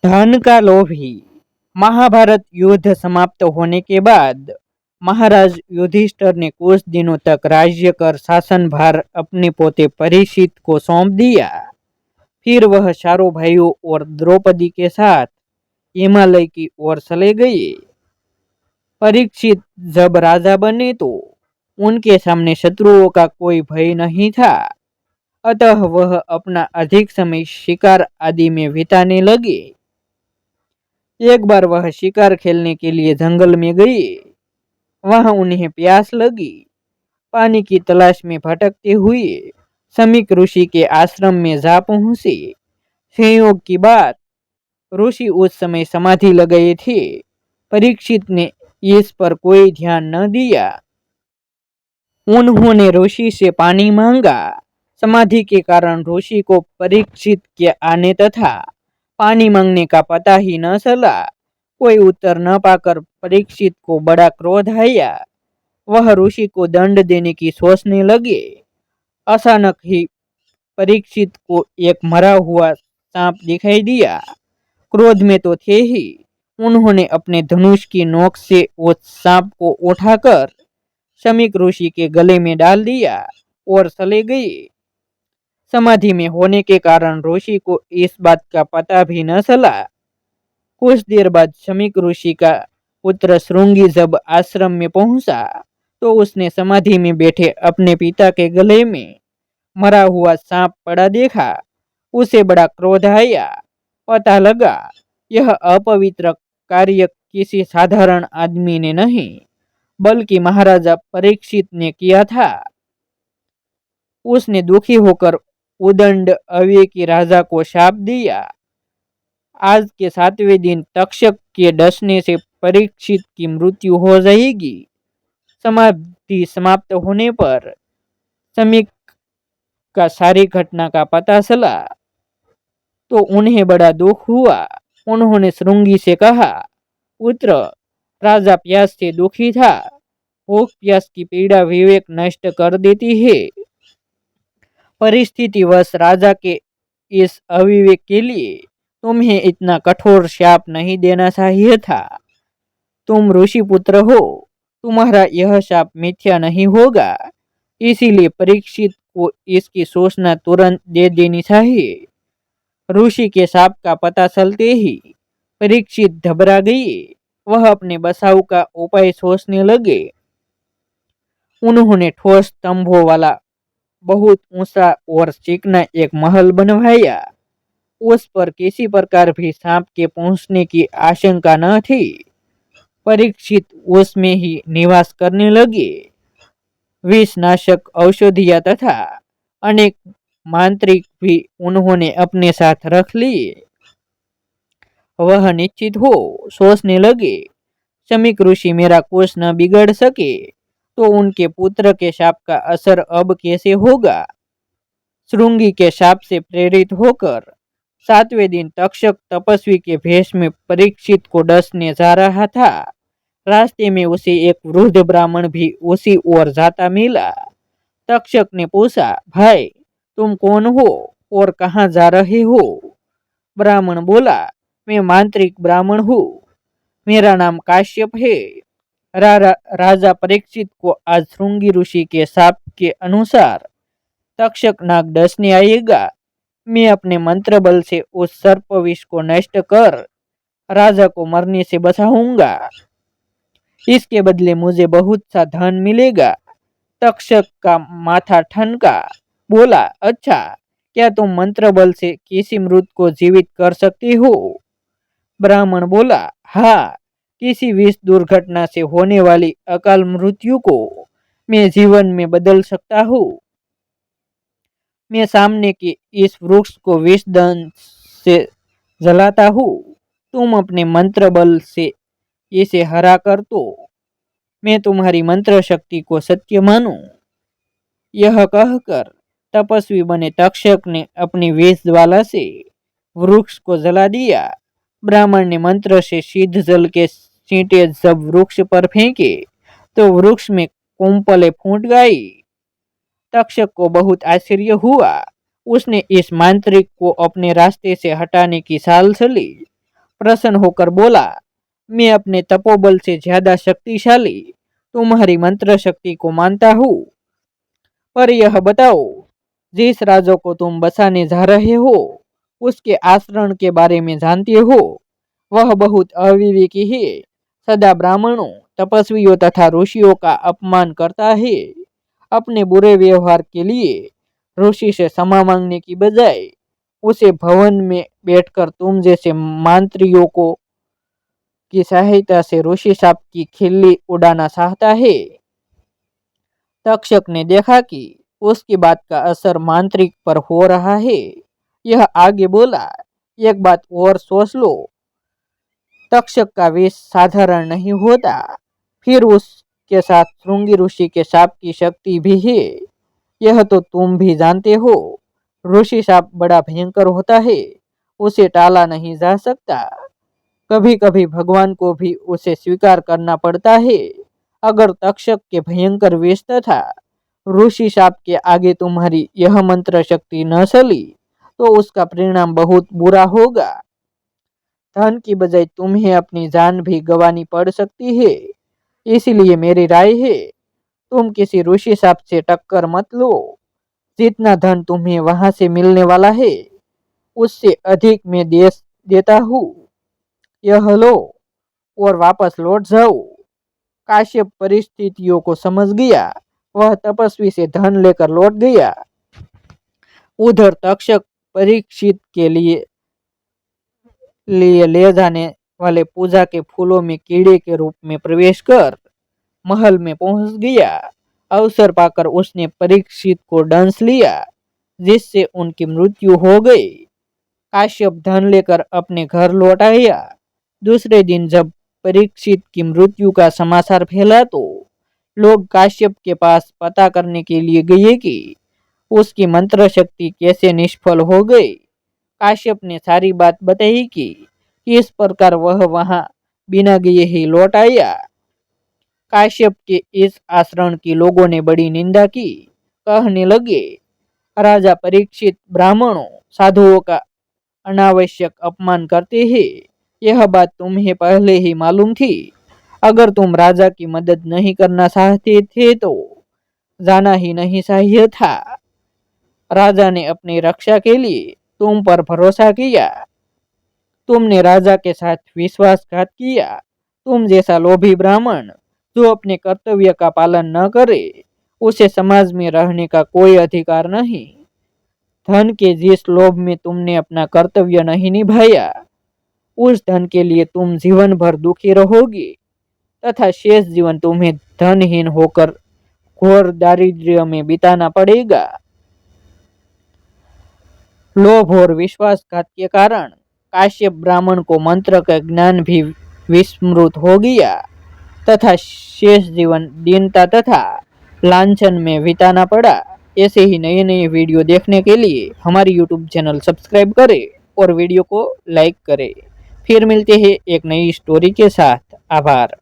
धन का लोभी। महाभारत युद्ध समाप्त होने के बाद महाराज युधिष्ठिर ने कुछ दिनों तक राज्य कर शासन भार अपने पोते परीक्षित को सौंप दिया। फिर वह चारों भाइयों और द्रौपदी के साथ हिमालय की ओर चले गए। परीक्षित जब राजा बने तो उनके सामने शत्रुओं का कोई भय नहीं था, अतः वह अपना अधिक समय शिकार आदि में बिताने लगे। एक बार वह शिकार खेलने के लिए जंगल में गए। वहां उन्हें प्यास लगी। पानी की तलाश में भटकते हुए समीक ऋषि के आश्रम में जा पहुंचे। संयोग की बात, ऋषि उस समय समाधि लगाए थे। परीक्षित ने इस पर कोई ध्यान न दिया। उन्होंने ऋषि से पानी मांगा। समाधि के कारण ऋषि को परीक्षित के आने तथा पानी मांगने का पता ही न चला। कोई उत्तर न पाकर परीक्षित को बड़ा क्रोध आया। वह ऋषि को दंड देने की सोचने लगे। अचानक ही परीक्षित को एक मरा हुआ सांप दिखाई दिया। क्रोध में तो थे ही, उन्होंने अपने धनुष की नोक से उस सांप को उठाकर समीक ऋषि के गले में डाल दिया और चले गए। समाधि में होने के कारण ऋषि को इस बात का पता भी न चला। कुछ देर बाद समीक ऋषि का पुत्र श्रृंगी जब आश्रम में पहुंचा तो उसने समाधि में बैठे अपने पिता के गले में मरा हुआ सांप पड़ा देखा। उसे बड़ा क्रोध आया। पता लगा यह अपवित्र कार्य किसी साधारण आदमी ने नहीं बल्कि महाराजा परीक्षित ने किया था। उसने दुखी होकर उदंड अविवेकी राजा को शाप दिया। आज के 7वें दिन तक्षक के डसने से परीक्षित की मृत्यु हो जाएगी। समाधि समाप्त होने पर समीक का सारी घटना का पता चला तो उन्हें बड़ा दुख हुआ। उन्होंने श्रृंगी से कहा, पुत्र, राजा प्यास से दुखी था। भूख प्यास की पीड़ा विवेक नष्ट कर देती है। परिस्थितिवश राजा के इस अविवेक के लिए तुम्हें इतना कठोर शाप नहीं देना चाहिए था। तुम ऋषि पुत्र हो, तुम्हारा यह शाप मिथ्या नहीं होगा। इसीलिए परीक्षित को इसकी सूचना तुरंत दे देनी चाहिए। ऋषि के शाप का पता चलते ही परीक्षित घबरा गए। वह अपने बचाव का उपाय सोचने लगे। उन्होंने ठोस स्तंभों वाला बहुत ऊंचा और चिकना एक महल बनवाया। उस पर किसी प्रकार भी सांप के पहुंचने की आशंका न थी। परीक्षित उसमें ही निवास करने लगे। विषनाशक औषधियां तथा अनेक मांत्रिक भी उन्होंने अपने साथ रख लिए। वह निश्चित हो सोचने लगे, समीक ऋषि मेरा कुछ न बिगड़ सके तो उनके पुत्र के शाप का असर अब कैसे होगा। श्रृंगी के शाप से प्रेरित होकर 7वें दिन तक्षक तपस्वी के भेष में परीक्षित को डसने जा रहा था। रास्ते में उसे एक वृद्ध ब्राह्मण भी उसी ओर जाता मिला। तक्षक ने पूछा, भाई, तुम कौन हो और कहाँ जा रहे हो। ब्राह्मण बोला, मैं मांत्रिक ब्राह्मण हूँ। मेरा नाम काश्यप है। राजा परीक्षित को आज श्रृंगी ऋषि के शाप के अनुसार तक्षक नाग डसने आएगा। मैं अपने मंत्र बल से उस सर्प विष को नष्ट कर राजा को मरने से बचाऊंगा। इसके बदले मुझे बहुत सा धन मिलेगा। तक्षक का माथा ठनका। बोला, अच्छा, क्या तुम मंत्र बल से किसी मृत को जीवित कर सकते हो। ब्राह्मण बोला, हाँ, किसी विष दुर्घटना से होने वाली अकाल मृत्यु को मैं जीवन में बदल सकता हूँ। मैं सामने के इस वृक्ष को विष दंश से जलाता हूँ। तुम अपने मंत्र बल से इसे हरा कर तो मैं तुम्हारी मंत्र शक्ति को सत्य मानूं। यह कहकर तपस्वी बने तक्षक ने अपनी विष ज्वाला से वृक्ष को जला दिया। ब्राह्मण ने मंत्र से सिद्ध जल के छींटे जब वृक्ष पर फेंके तो वृक्ष में कुंपले फूट गई। तक्षक को बहुत आश्चर्य हुआ। उसने इस मांत्रिक को अपने रास्ते से हटाने की चाल चली। प्रसन्न होकर बोला, मैं अपने तपोबल से ज्यादा शक्तिशाली तुम्हारी मंत्र शक्ति को मानता हूँ, पर यह बताओ, जिस राजा को तुम बसाने जा रहे हो उसके आचरण के बारे में जानते हो? वह बहुत अविवेकी है, सदा ब्राह्मणों, तपस्वियों तथा ऋषियों का अपमान करता है। अपने बुरे व्यवहार के लिए ऋषि से क्षमा मांगने की बजाय उसे भवन में बैठकर तुम जैसे मंत्रियों को की सहायता से ऋषि साहब की खिल्ली उड़ाना चाहता है। तक्षक ने देखा कि उसकी बात का असर मांत्रिक पर हो रहा है। यह आगे बोला, एक बात और सोच लो, तक्षक का विष साधारण नहीं होता, फिर उसके साथ श्रृंगी ऋषि के साप की शक्ति भी है। यह तो तुम भी जानते हो। ऋषि साप बड़ा भयंकर होता है, उसे टाला नहीं जा सकता। कभी कभी भगवान को भी उसे स्वीकार करना पड़ता है। अगर तक्षक के भयंकर विष तथा ऋषि साप के आगे तुम्हारी यह मंत्र शक्ति न चली तो उसका परिणाम बहुत बुरा होगा। धन की बजाय तुम्हें अपनी जान भी गंवानी पड़ सकती है। इसीलिए मेरी राय है, तुम किसी ऋषि साप से टक्कर मत लो। जितना धन तुम्हें वहां से मिलने वाला है उससे अधिक मैं देता हूँ। यह लो और वापस लौट जाओ। काश्यप परिस्थितियों को समझ गया। वह तपस्वी से धन लेकर लौट गया। उधर तक्षक परीक्षित के लिए ले जाने वाले पूजा के फूलों में कीड़े के रूप में प्रवेश कर महल में पहुंच गया। अवसर पाकर उसने परीक्षित को डंस लिया, जिससे उनकी मृत्यु हो गई। काश्यप धन लेकर अपने घर लौट आया। दूसरे दिन जब परीक्षित की मृत्यु का समाचार फैला तो लोग काश्यप के पास पता करने के लिए गए कि उसकी मंत्र शक्ति कैसे निष्फल हो गई। काश्यप ने सारी बात बताई कि किस प्रकार वह वहां बिना गए ही लौट आया। काश्यप के इस आचरण की लोगों ने बड़ी निंदा की। कहने लगे, राजा परीक्षित ब्राह्मणों, साधुओं का अनावश्यक अपमान करते हैं। यह बात तुम्हें पहले ही मालूम थी। अगर तुम राजा की मदद नहीं करना चाहते थे तो जाना ही नहीं चाहिए था। राजा ने अपनी रक्षा के लिए तुम पर भरोसा किया। तुमने राजा के साथ विश्वासघात किया। तुम जैसा लोभी ब्राह्मण जो अपने कर्तव्य का पालन न करे उसे समाज में रहने का कोई अधिकार नहीं। धन के जिस लोभ में तुमने अपना कर्तव्य नहीं निभाया उस धन के लिए तुम जीवन भर दुखी रहोगी तथा शेष जीवन तुम्हें धनहीन होकर घोर दारिद्र्य में बिताना पड़ेगा। लोभ और विश्वासघात के कारण काश्यप ब्राह्मण को मंत्र का ज्ञान भी विस्मृत हो गया तथा शेष जीवन दीनता तथा लांछन में बिताना पड़ा। ऐसे ही नए नए वीडियो देखने के लिए हमारी यूट्यूब चैनल सब्सक्राइब करें और वीडियो को लाइक करें। फिर मिलते हैं एक नई स्टोरी के साथ। आभार।